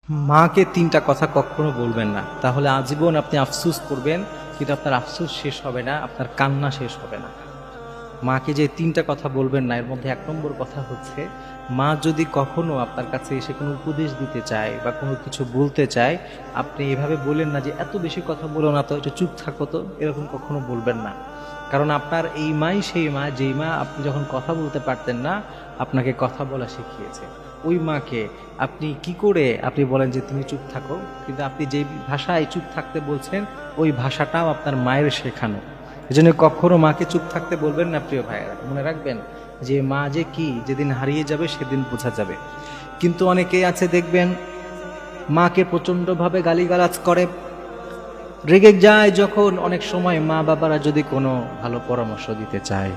মাকে ৩টা কথা কখনো বলবেন না। তাহলে আজীবন আপনি আফসোস করবেন, কিন্তু আপনার আফসোস শেষ হবে না, আপনার কান্না শেষ হবে না। মাকে যে ৩টা কথা বলবেন না, এর মধ্যে ১ নম্বর কথা হচ্ছে, মা যদি কখনো আপনার কাছে এসে কোনো উপদেশ দিতে চায় বা কোনো কিছু বলতে চায়, আপনি এভাবে বলেন না যে, "এত বেশি কথা বলো না তো, একটু চুপ থাকো তো।" এরকম কখনো বলবেন না। কারণ আপনার এই মাই সেই মা, যেই মা আপনি যখন কথা বলতে পারতেন না, আপনাকে কথা বলা শিখিয়েছে। ওই মাকে আপনি কি করে আপনি বলেন যে, "তুমি চুপ থাকো।" কিন্তু আপনি যেই ভাষায় চুপ থাকতে বলছেন, ওই ভাষাটাও আপনার মায়ের শেখানো। এজন্য কখনো মাকে চুপ থাকতে বলবেন না প্রিয় ভাইয়েরা। মনে রাখবেন যে মা যে কি যেদিন হারিয়ে যাবে সেদিন বোঝা যাবে। কিন্তু অনেকেই আছে দেখবেন মাকে প্রচণ্ডভাবে গালিগালাজ করে, রেগে যায় যখন অনেক সময় মা বাবারা যদি কোনো ভালো পরামর্শ দিতে চায়।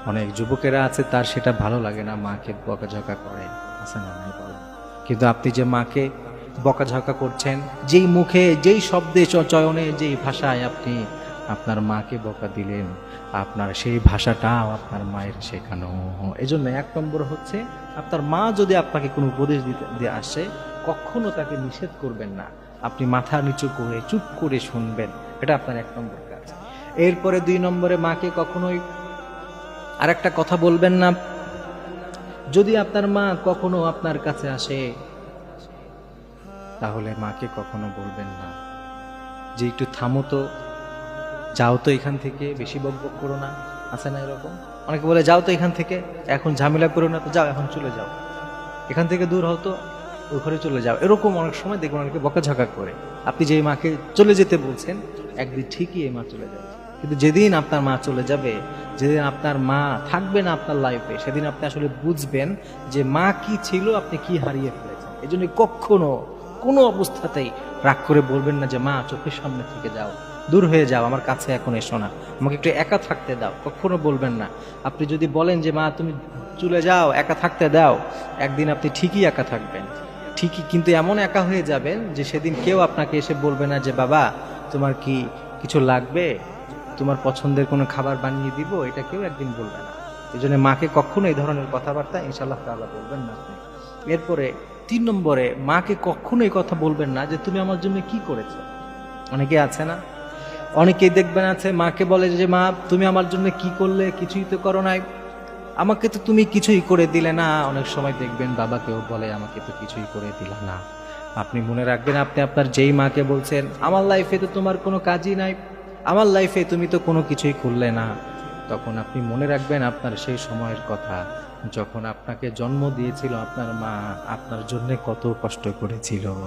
অনেক যুবকেরা আছে তার সেটা ভালো লাগে না, মাকে বকাঝকা করে। আছে না নাই বলেন? কিন্তু আপনি যে মাকে বকাঝকা করছেন, যেই মুখে যেই শব্দে চয়নে যেই ভাষায় আপনি আপনার মাকে বকা দিলেন, আপনার সেই ভাষাটাও আপনার মায়ের শেখানো। এজন্য ১ নম্বর হচ্ছে, আপনার মা যদি আপনাকে কোনো উপদেশ দিয়ে আসে, কখনো তাকে নিষেধ করবেন না। আপনি মাথা নিচু করে চুপ করে শুনবেন। এটা আপনার ১ নম্বর কাজ। এরপরে ২ নম্বরে মাকে কখনোই আরেকটা কথা বলবেন না। যদি আপনার মা কখনো আপনার কাছে আসে, তাহলে মাকে কখনো বলবেন না যে, "একটু থামো তো, যাও তো এখান থেকে, বেশি বকবক করো না।" আছে না এরকম? অনেকে বলে, "যাও তো এখান থেকে, এখন ঝামেলা করো না তো, যাও এখন চলে যাও। এখান থেকে দূর হও তো, ওই ঘরে চলে যাও।" এরকম অনেক সময় দেখবেন অনেকে বকাঝকা করে। আপনি যেই মাকে চলে যেতে বলছেন, একদিন ঠিকই এই মা চলে যাবে। কিন্তু যেদিন আপনার মা চলে যাবে, যেদিন আপনার মা থাকবে না আপনার লাইফে, সেদিন আপনি আসলে বুঝবেন যে মা কি ছিল, আপনি কি হারিয়ে ফেলেছেন। এজন্য কখনো কোনো অবস্থাতেই রাগ করে বলবেন না যে, "মা চোখের সামনে থেকে যাও, দূর হয়ে যাও, আমার কাছে এখন এসো না, আমাকে একটু একা থাকতে দাও।" কখনো বলবেন না। আপনি যদি বলেন যে, "মা তুমি চলে যাও, একা থাকতে দাও", একদিন আপনি ঠিকই একা থাকবেন। ঠিকই, কিন্তু এমন একা হয়ে যাবেন যে সেদিন কেউ আপনাকে এসে বলবে না যে, "বাবা তোমার কি কিছু লাগবে? তোমার পছন্দের কোনো খাবার বানিয়ে দিব?" এটা কেউ একদিন বলবে না। এজন্য মাকে কখনো এই ধরনের কথাবার্তা ইনশাআল্লাহ তাআলা বলবেন না আপনি। এরপরে ৩ নম্বরে মাকে কখনো এই কথা বলবেন না যে, "তুমি আমার জন্য কি করেছো?" অনেকে আছে না? অনেকেই দেখবেন আছে মাকে বলে যে, "মা তুমি আমার জন্য কি করলে? কিছুই তো করো নাই। আমাকে তো তুমি কিছুই করে দিলে না।" অনেক সময় দেখবেন বাবাকেও বলে, "আমাকে তো কিছুই করে দিলা না।" আপনি মনে রাখবেন, আপনি আপনার যেই মাকে বলছেন, "আমার লাইফে তো তোমার কোনো কাজই নাই, আমার লাইফে তুমি তো কোনো কিছুই করলে না", তখন আপনি মনে রাখবেন আপনার সেই সময়ের কথা, যখন আপনাকে জন্ম দিয়েছিল আপনার মা, আপনার জন্যে কত কষ্ট করেছিল।